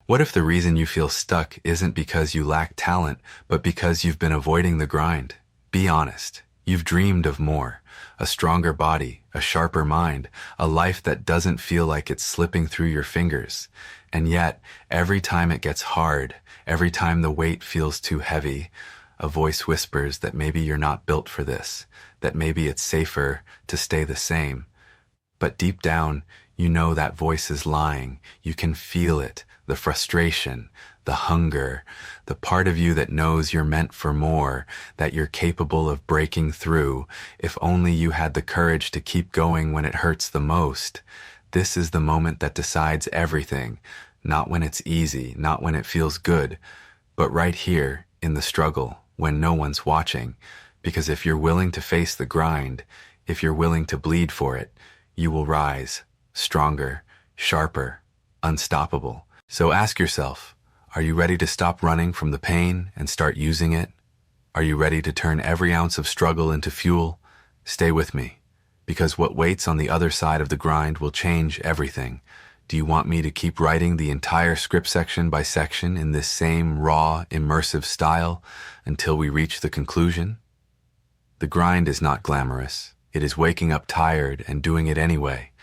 What if the reason you feel stuck isn't because you lack talent, but because you've been avoiding the grind? Be honest. You've dreamed of more. A stronger body, a sharper mind, a life that doesn't feel like it's slipping through your fingers. And yet, every time it gets hard, every time the weight feels too heavy, a voice whispers that maybe you're not built for this, that maybe it's safer to stay the same. But deep down, you know that voice is lying. You can feel it, the frustration, the hunger, the part of you that knows you're meant for more, that you're capable of breaking through, if only you had the courage to keep going when it hurts the most. This is the moment that decides everything, not when it's easy, not when it feels good, but right here in the struggle, when no one's watching. Because if you're willing to face the grind, if you're willing to bleed for it, you will rise, stronger, sharper, unstoppable. So ask yourself, are you ready to stop running from the pain and start using it? Are you ready to turn every ounce of struggle into fuel? Stay with me, because what waits on the other side of the grind will change everything. Do you want me to keep writing the entire script section by section in this same raw, immersive style until we reach the conclusion? The grind is not glamorous. It is waking up tired and doing it anyway.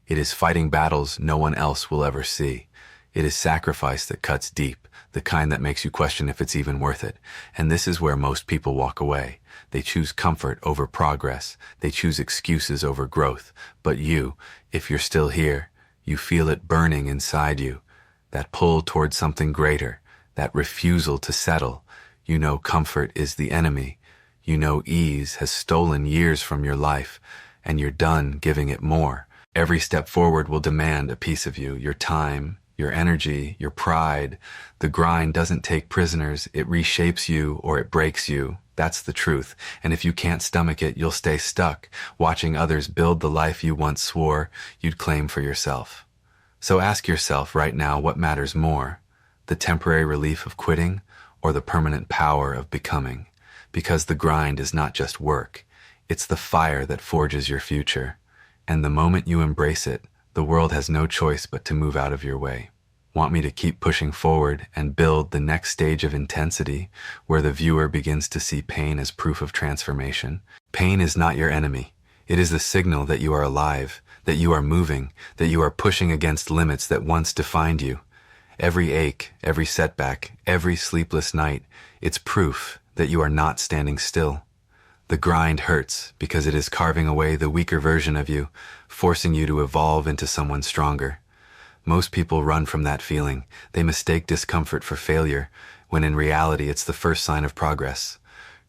It is fighting battles no one else will ever see. It is sacrifice that cuts deep, the kind that makes you question if it's even worth it. And this is where most people walk away. They choose comfort over progress. They choose excuses over growth. But you, if you're still here, you feel it burning inside you. That pull towards something greater, that refusal to settle. You know comfort is the enemy. You know ease has stolen years from your life, and you're done giving it more. Every step forward will demand a piece of you, your time, your energy, your pride. The grind doesn't take prisoners. It reshapes you or it breaks you. That's the truth. And if you can't stomach it, you'll stay stuck, watching others build the life you once swore you'd claim for yourself. So ask yourself right now, what matters more, the temporary relief of quitting or the permanent power of becoming? Because the grind is not just work. It's the fire that forges your future. And the moment you embrace it, the world has no choice but to move out of your way. Want me to keep pushing forward and build the next stage of intensity where the viewer begins to see pain as proof of transformation? Pain is not your enemy. It is the signal that you are alive, that you are moving, that you are pushing against limits that once defined you. Every ache, every setback, every sleepless night, it's proof that you are not standing still. The grind hurts because it is carving away the weaker version of you, forcing you to evolve into someone stronger. Most people run from that feeling. They mistake discomfort for failure, when in reality it's the first sign of progress.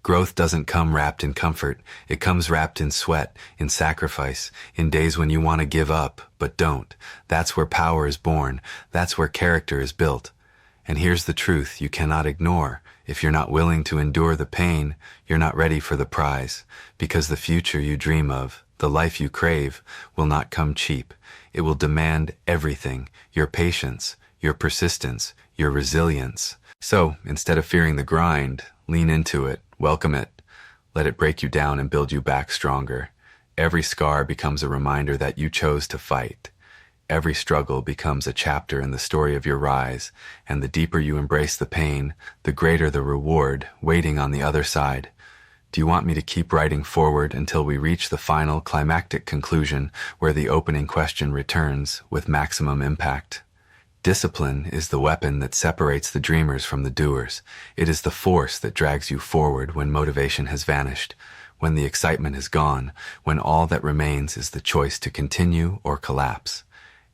Growth doesn't come wrapped in comfort. It comes wrapped in sweat, in sacrifice, in days when you want to give up, but don't. That's where power is born. That's where character is built. And here's the truth you cannot ignore. If you're not willing to endure the pain, you're not ready for the prize, because the future you dream of, the life you crave, will not come cheap. It will demand everything, your patience, your persistence, your resilience. So, instead of fearing the grind, lean into it, welcome it, let it break you down and build you back stronger. Every scar becomes a reminder that you chose to fight. Every struggle becomes a chapter in the story of your rise, and the deeper you embrace the pain, the greater the reward waiting on the other side. Do you want me to keep writing forward until we reach the final climactic conclusion where the opening question returns with maximum impact? Discipline is the weapon that separates the dreamers from the doers. It is the force that drags you forward when motivation has vanished, when the excitement is gone, when all that remains is the choice to continue or collapse.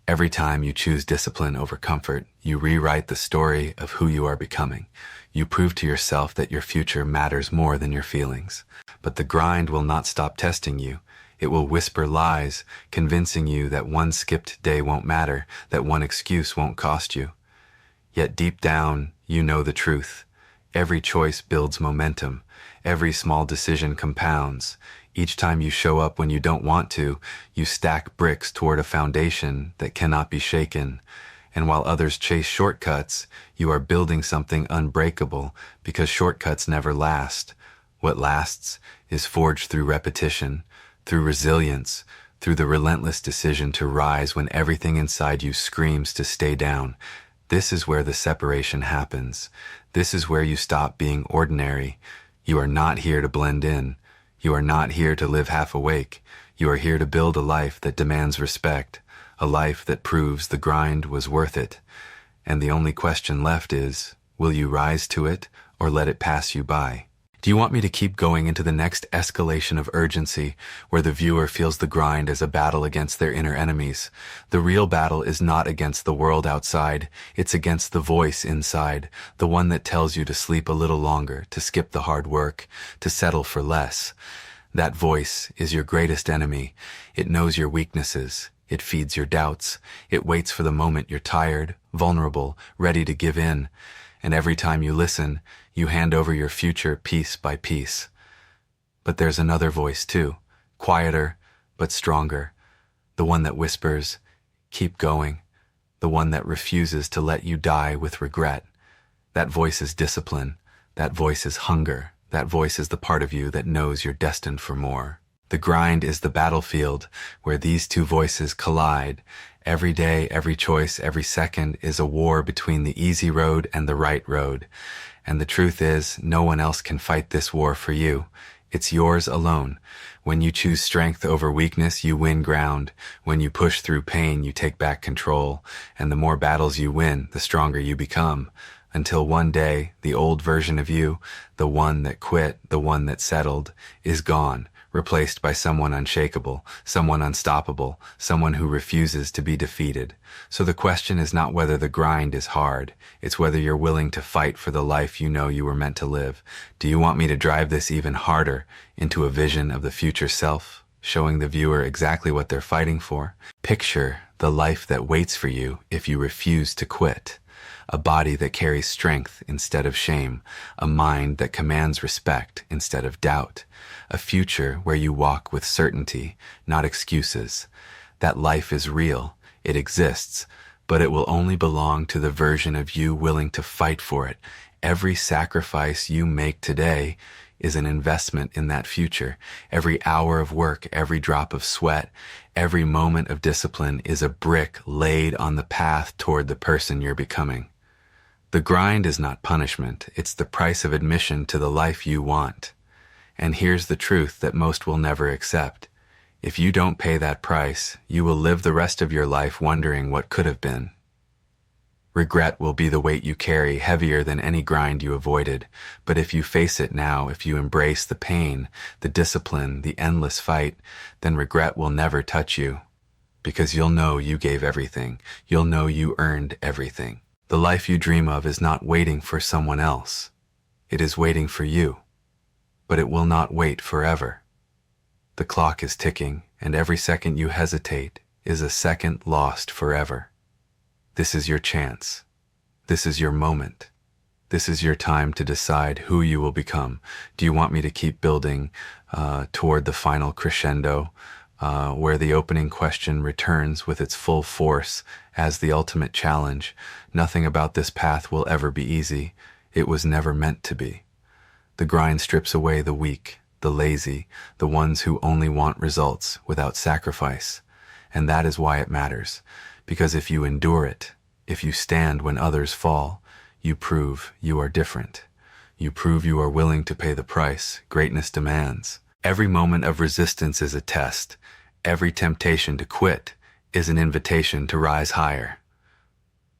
Every time you choose discipline over comfort, you rewrite the story of who you are becoming. You prove to yourself that your future matters more than your feelings. But the grind will not stop testing you. It will whisper lies, convincing you that one skipped day won't matter, that one excuse won't cost you. Yet deep down, you know the truth. Every choice builds momentum. Every small decision compounds. Each time you show up when you don't want to, you stack bricks toward a foundation that cannot be shaken. And while others chase shortcuts, you are building something unbreakable, because shortcuts never last. What lasts is forged through repetition, through resilience, through the relentless decision to rise when everything inside you screams to stay down. This is where the separation happens. This is where you stop being ordinary. You are not here to blend in. You are not here to live half awake. You are here to build a life that demands respect, a life that proves the grind was worth it. And the only question left is, will you rise to it or let it pass you by? Do you want me to keep going into the next escalation of urgency, where the viewer feels the grind as a battle against their inner enemies? The real battle is not against the world outside, it's against the voice inside, the one that tells you to sleep a little longer, to skip the hard work, to settle for less. That voice is your greatest enemy. It knows your weaknesses. It feeds your doubts. It waits for the moment you're tired, vulnerable, ready to give in. And every time you listen, you hand over your future piece by piece. But there's another voice too, quieter but stronger, the one that whispers, keep going, the one that refuses to let you die with regret. That voice is discipline, that voice is hunger, that voice is the part of you that knows you're destined for more. The grind is the battlefield where these two voices collide. Every day, every choice, every second is a war between the easy road and the right road. And the truth is, no one else can fight this war for you. It's yours alone. When you choose strength over weakness, you win ground. When you push through pain, you take back control. And the more battles you win, the stronger you become. Until one day, the old version of you, the one that quit, the one that settled, is gone. Replaced by someone unshakable, someone unstoppable, someone who refuses to be defeated. So the question is not whether the grind is hard, it's whether you're willing to fight for the life you know you were meant to live. Do you want me to drive this even harder into a vision of the future self, showing the viewer exactly what they're fighting for? Picture the life that waits for you if you refuse to quit. A body that carries strength instead of shame, a mind that commands respect instead of doubt, a future where you walk with certainty, not excuses. That life is real, it exists, but it will only belong to the version of you willing to fight for it. Every sacrifice you make today is an investment in that future. Every hour of work, every drop of sweat, every moment of discipline is a brick laid on the path toward the person you're becoming. The grind is not punishment, it's the price of admission to the life you want. And here's the truth that most will never accept. If you don't pay that price, you will live the rest of your life wondering what could have been. Regret will be the weight you carry, heavier than any grind you avoided. But if you face it now, if you embrace the pain, the discipline, the endless fight, then regret will never touch you. Because you'll know you gave everything. You'll know you earned everything. The life you dream of is not waiting for someone else. It is waiting for you. But it will not wait forever. The clock is ticking, and every second you hesitate is a second lost forever. This is your chance. This is your moment. This is your time to decide who you will become. Do you want me to keep building toward the final crescendo, where the opening question returns with its full force as the ultimate challenge? Nothing about this path will ever be easy. It was never meant to be. The grind strips away the weak, the lazy, the ones who only want results without sacrifice. And that is why it matters. Because if you endure it, if you stand when others fall, you prove you are different. You prove you are willing to pay the price greatness demands. Every moment of resistance is a test. Every temptation to quit is an invitation to rise higher.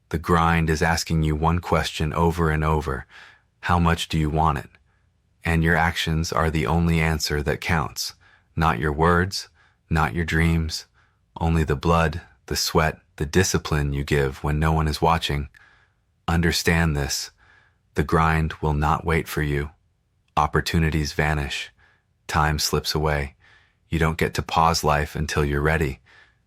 The grind is asking you one question over and over. How much do you want it? And your actions are the only answer that counts. Not your words, not your dreams, only the blood, the sweat, the discipline you give when no one is watching. Understand this. The grind will not wait for you. Opportunities vanish. Time slips away. You don't get to pause life until you're ready.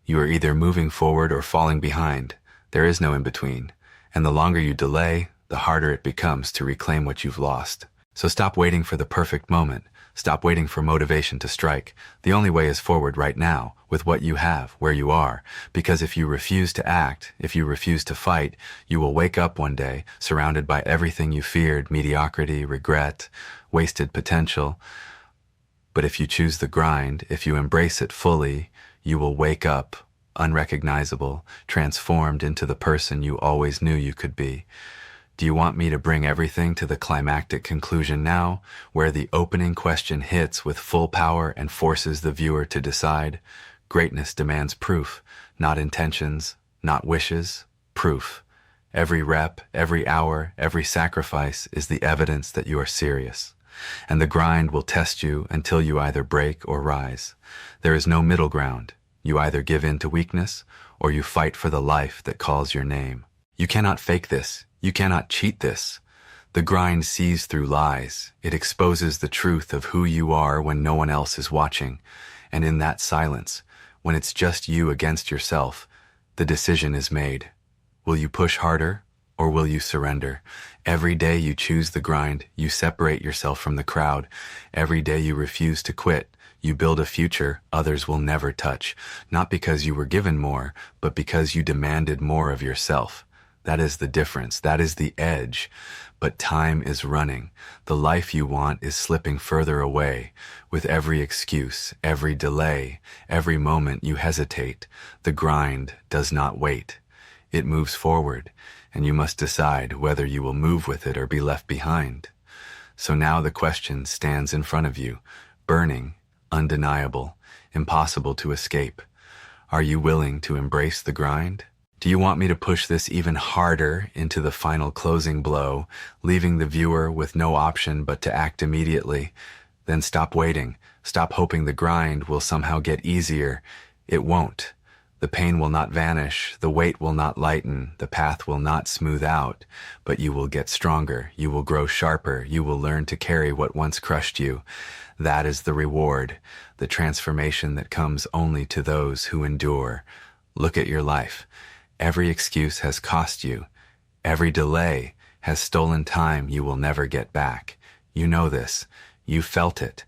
You are either moving forward or falling behind. There is no in between. And the longer you delay, the harder it becomes to reclaim what you've lost. So stop waiting for the perfect moment. Stop waiting for motivation to strike. The only way is forward right now, with what you have, where you are. Because if you refuse to act, if you refuse to fight, you will wake up one day surrounded by everything you feared: mediocrity, regret, wasted potential. But if you choose the grind, if you embrace it fully, you will wake up unrecognizable, transformed into the person you always knew you could be. Do you want me to bring everything to the climactic conclusion now, where the opening question hits with full power and forces the viewer to decide? Greatness demands proof, not intentions, not wishes, proof. Every rep, every hour, every sacrifice is the evidence that you are serious. And the grind will test you until you either break or rise. There is no middle ground. You either give in to weakness or you fight for the life that calls your name. You cannot fake this. You cannot cheat this. The grind sees through lies. It exposes the truth of who you are when no one else is watching. And in that silence, when it's just you against yourself, the decision is made. Will you push harder or will you surrender? Every day you choose the grind, you separate yourself from the crowd. Every day you refuse to quit, you build a future others will never touch. Not because you were given more, but because you demanded more of yourself. That is the difference. That is the edge. But time is running. The life you want is slipping further away. With every excuse, every delay, every moment you hesitate, the grind does not wait. It moves forward, and you must decide whether you will move with it or be left behind. So now the question stands in front of you, burning, undeniable, impossible to escape. Are you willing to embrace the grind? Do you want me to push this even harder into the final closing blow, leaving the viewer with no option but to act immediately? Then stop waiting. Stop hoping the grind will somehow get easier. It won't. The pain will not vanish. The weight will not lighten. The path will not smooth out. But you will get stronger. You will grow sharper. You will learn to carry what once crushed you. That is the reward, the transformation that comes only to those who endure. Look at your life. Every excuse has cost you. Every delay has stolen time you will never get back. You know this. You felt it.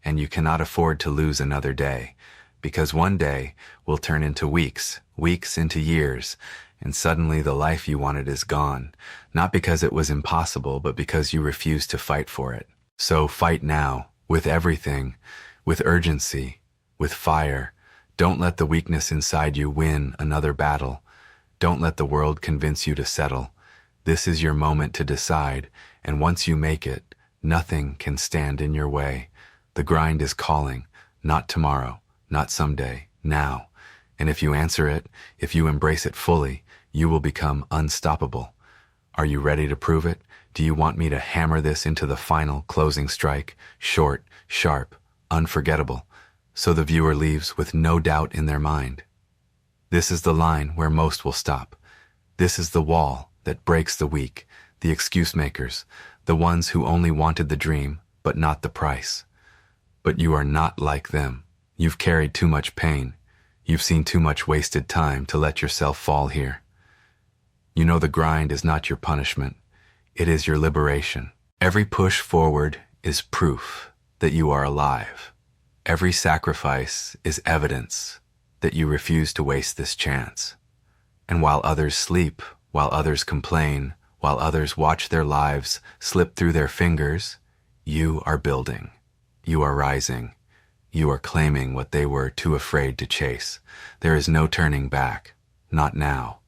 And you cannot afford to lose another day. Because one day will turn into weeks, weeks into years, and suddenly the life you wanted is gone. Not because it was impossible, but because you refused to fight for it. So fight now, with everything, with urgency, with fire. Don't let the weakness inside you win another battle. Don't let the world convince you to settle. This is your moment to decide, and once you make it, nothing can stand in your way. The grind is calling, not tomorrow, not someday, now. And if you answer it, if you embrace it fully, you will become unstoppable. Are you ready to prove it? Do you want me to hammer this into the final closing strike? Short, sharp, unforgettable, so the viewer leaves with no doubt in their mind. This is the line where most will stop. This is the wall that breaks the weak, the excuse makers, the ones who only wanted the dream, but not the price. But you are not like them. You've carried too much pain. You've seen too much wasted time to let yourself fall here. You know the grind is not your punishment. It is your liberation. Every push forward is proof that you are alive. Every sacrifice is evidence that you refuse to waste this chance. And while others sleep, while others complain, while others watch their lives slip through their fingers, you are building. You are rising. You are claiming what they were too afraid to chase. There is no turning back. Not now.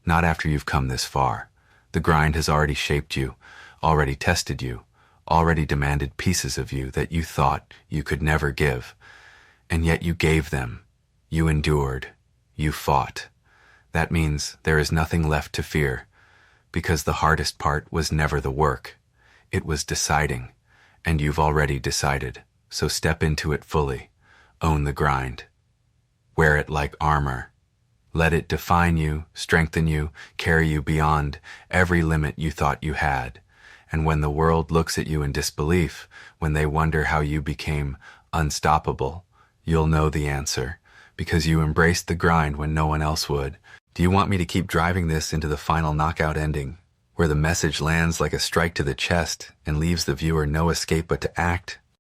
Not after you've come this far. The grind has already shaped you, already tested you, already demanded pieces of you that you thought you could never give. And yet you gave them. You endured. You fought. That means there is nothing left to fear, because the hardest part was never the work. It was deciding, and you've already decided. So step into it fully. Own the grind. Wear it like armor. Let it define you, strengthen you, carry you beyond every limit you thought you had. And when the world looks at you in disbelief, when they wonder how you became unstoppable, you'll know the answer, because you embraced the grind when no one else would. Do you want me to keep driving this into the final knockout ending, where the message lands like a strike to the chest and leaves the viewer no escape but to act?